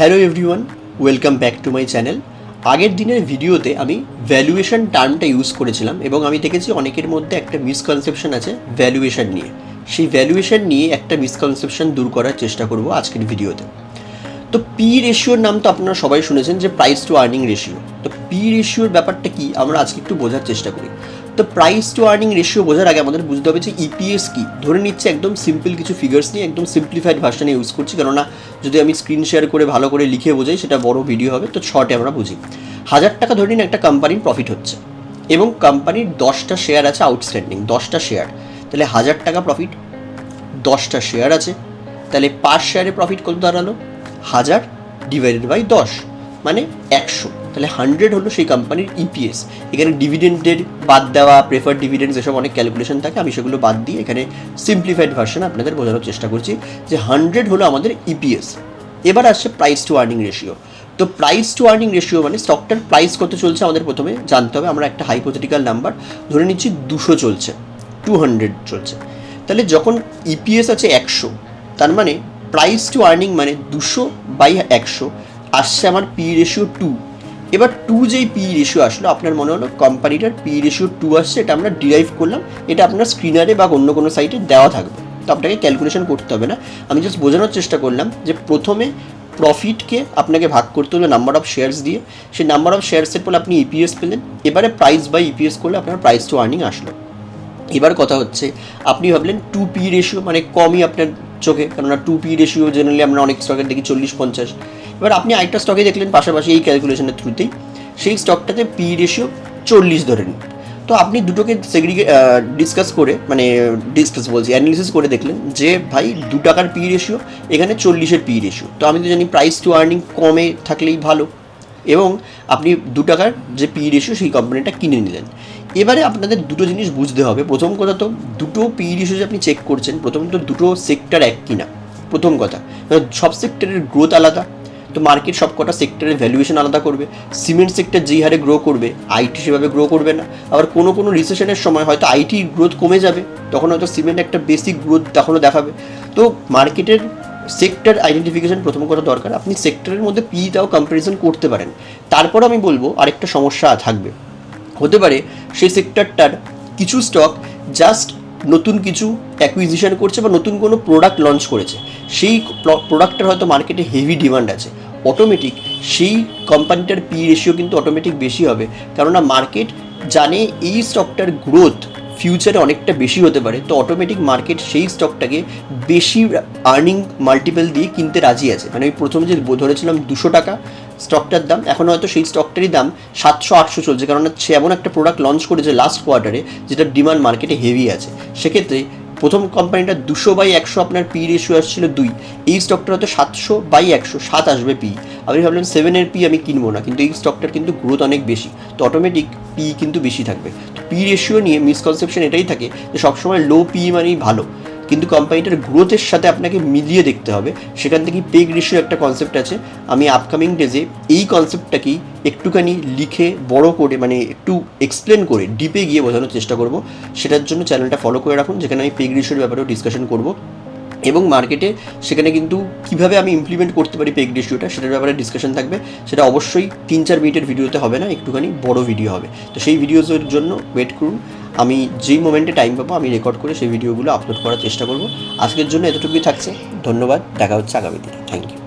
Hello everyone, welcome back to my channel. আগের দিনের ভিডিওতে আমি ভ্যালুয়েশন টার্মটা ইউজ করেছিলাম এবং আমি দেখেছি অনেকের মধ্যে একটা মিসকনসেপশন আছে ভ্যালুয়েশন নিয়ে। সেই ভ্যালুয়েশন নিয়ে একটা মিসকনসেপশন দূর করার চেষ্টা করব আজকের ভিডিওতে। তো পি রেশিওর নাম তো আপনারা সবাই শুনেছেন, যে প্রাইস টু আর্নিং রেশিও। তো পি রেশিওর ব্যাপারটা কি আমরা আজকে একটু বোঝার চেষ্টা করি। তো প্রাইস টু আর্নিং রেশিও বোঝার আগে আমাদের বুঝতে হবে যে ইপিএস কি। ধরে নিচ্ছে একদম সিম্পল কিছু ফিগার্স নিয়ে একদম সিম্পলিফাইড ভার্সনে ইউজ করছি, কেননা যদি আমি স্ক্রিন শেয়ার করে ভালো করে লিখে বোঝাই সেটা বড় ভিডিও হবে। তো শর্টে আমরা বুঝি। 1000 টাকা ধরে নিন একটা কোম্পানির প্রফিট হচ্ছে এবং কোম্পানির 10টা শেয়ার আছে আউটস্ট্যান্ডিং, 10টা শেয়ার। তাহলে 1000 টাকা প্রফিট, 10টা শেয়ার আছে, তাহলে পার শেয়ারে প্রফিট কত দাঁড়ালো? 1000 ডিভাইডেড বাই 10 মানে 100। তাহলে 100 হলো সেই কোম্পানির ইপিএস। এখানে ডিভিডেন্ডের বাদ দেওয়া, প্রেফার ডিভিডেন্ডস, এসব অনেক ক্যালকুলেশন থাকে, আমি সেগুলো বাদ দিয়ে এখানে সিম্পলিফাইড ভার্সন আপনাদের বোঝানোর চেষ্টা করছি যে 100 হলো আমাদের ইপিএস। এবার আসছে প্রাইস টু আর্নিং রেশিও। তো প্রাইস টু আর্নিং রেশিও মানে স্টকটার প্রাইস কত চলছে আমাদের প্রথমে জানতে হবে। আমরা একটা হাইপোথেটিক্যাল নাম্বার ধরে নিচ্ছি 200 চলছে, 200 চলছে। তাহলে যখন ইপিএস আছে 100, তার মানে প্রাইস টু আর্নিং মানে 200/100 আসছে আমার পি রেশিও 2। এবার 2 যেই পি রেশিও আসলো, আপনার মনে হলো কোম্পানিটার পি রেশিও 2 আসছে, এটা আমরা ডিরাইভ করলাম, এটা আপনার স্ক্রিনারে বা অন্য কোনো সাইটে দেওয়া থাকবে। তো আপনাকে ক্যালকুলেশন করতে হবে না, আমি জাস্ট বোঝানোর চেষ্টা করলাম যে প্রথমে প্রফিটকে আপনাকে ভাগ করতে হলো নাম্বার অফ শেয়ার্স দিয়ে। সেই নাম্বার অফ শেয়ার্সের পর আপনি ইপিএস পেলেন, এবারে প্রাইস বাই ইপিএস করলে আপনার প্রাইস টু আর্নিং আসলো। এবার কথা হচ্ছে, আপনি ভাবলেন 2P রেশিও মানে কমই আপনার চোখে, কেননা 2P রেশিও জেনারেলি আমরা অনেক স্টকের দেখি 40-50। এবার আপনি আরেকটা স্টকে দেখলেন পাশাপাশি এই ক্যালকুলেশনের থ্রুতেই, সেই স্টকটাতে পি রেশিও 40 ধরে নিন। তো আপনি দুটোকে ডিসকাস করে অ্যানালিসিস করে দেখলেন যে ভাই 2 টাকার পি রেশিও, এখানে 40-এর পি রেশিও। তো আমি তো জানি প্রাইস টু আর্নিং কমে থাকলেই ভালো, এবং আপনি 2 টাকার যে পি রেশিও সেই কোম্পানিটা কিনে নিলেন। এবারে আপনাদের দুটো জিনিস বুঝতে হবে। প্রথম কথা তো দুটো পি রেশিও যে আপনি চেক করছেন, প্রথম তো দুটো সেক্টর এক কিনা, প্রথম কথা। সব সেক্টরের গ্রোথ আলাদা, তো মার্কেট সব কটা সেক্টরের ভ্যালুয়েশন আলাদা করবে। সিমেন্ট সেক্টর যেই হারে গ্রো করবে, আইটি সেভাবে গ্রো করবে না। আবার কোনো কোনো রিসেশনের সময় হয়তো আইটি গ্রোথ কমে যাবে, তখন হয়তো সিমেন্ট একটা বেসিক গ্রোথ তখনও দেখাবে। তো মার্কেটের সেক্টর আইডেন্টিফিকেশন প্রথম কথা দরকার। আপনি সেক্টরের মধ্যে পিটাও কম্প্যারিজন করতে পারেন। তারপর আমি বলবো আরেকটা সমস্যা থাকবে, হতে পারে সেই সেক্টরটার কিছু স্টক জাস্ট নতুন কিছু অ্যাকুইজিশন করছে বা নতুন কোনো প্রোডাক্ট লঞ্চ করেছে, সেই প্রোডাক্টটার হয়তো মার্কেটে হেভি ডিমান্ড আছে, অটোমেটিক সেই কোম্পানিটার পি রেশিও কিন্তু অটোমেটিক বেশি হবে। কেননা মার্কেট জানে এই স্টকটার গ্রোথ ফিউচারে অনেকটা বেশি হতে পারে, তো অটোমেটিক মার্কেট সেই স্টকটাকে বেশি আর্নিং মাল্টিপল দিয়ে কিনতে রাজি আছে। মানে আমি প্রথমে যে ধরেছিলাম 200 টাকা স্টকটার দাম, এখন হয়তো সেই স্টকটারই দাম 700-800 চলছে, কারণ সে এমন একটা প্রোডাক্ট লঞ্চ করেছে লাস্ট কোয়ার্টারে যেটার ডিমান্ড মার্কেটে হেভি আছে। সেক্ষেত্রে প্রথম কোম্পানিটা 200/100 আপনার পি রেশিও আসছিল 2, এই স্টকটার হয়তো 700/100 7 আসবে পি। আপনি ভাবলেন 7-এর পি আমি কিনবো না, কিন্তু এই স্টকটার কিন্তু গ্রোথ অনেক বেশি, তো অটোমেটিক পি কিন্তু বেশি থাকবে। তো পি রেশিও নিয়ে মিসকনসেপশন এটাই থাকে যে সবসময় লো পি মানেই ভালো, কিন্তু কোম্পানিটার গ্রোথের সাথে আপনাকে মিলিয়ে দেখতে হবে। সেখান থেকেই পেগ রেশিও একটা কনসেপ্ট আছে, আমি আপকামিং ডেজে এই কনসেপ্টটাকেই একটুখানি লিখে বড় করে, মানে একটু এক্সপ্লেন করে ডিপে গিয়ে বোঝানোর চেষ্টা করব। সেটার জন্য চ্যানেলটা ফলো করে রাখুন, যেখানে আমি পেগ রেশিওর ব্যাপারেও ডিসকাশন করব, এবং মার্কেটে সেখানে কিন্তু কীভাবে আমি ইমপ্লিমেন্ট করতে পারি পেগ রেশিওটা সেটার ব্যাপারে ডিসকাশন থাকবে। সেটা অবশ্যই 3-4 মিনিটের ভিডিওতে হবে না, একটুখানি বড় ভিডিও হবে। তো সেই ভিডিওসের জন্য ওয়েট করুন, আমি যেই মোমেন্টে টাইম পাবো আমি রেকর্ড করে সেই ভিডিওগুলো আপলোড করার চেষ্টা করব। আজকের জন্য এতটুকুই থাকছে, ধন্যবাদ, দেখা হচ্ছে আগামী দিনে। Thank you.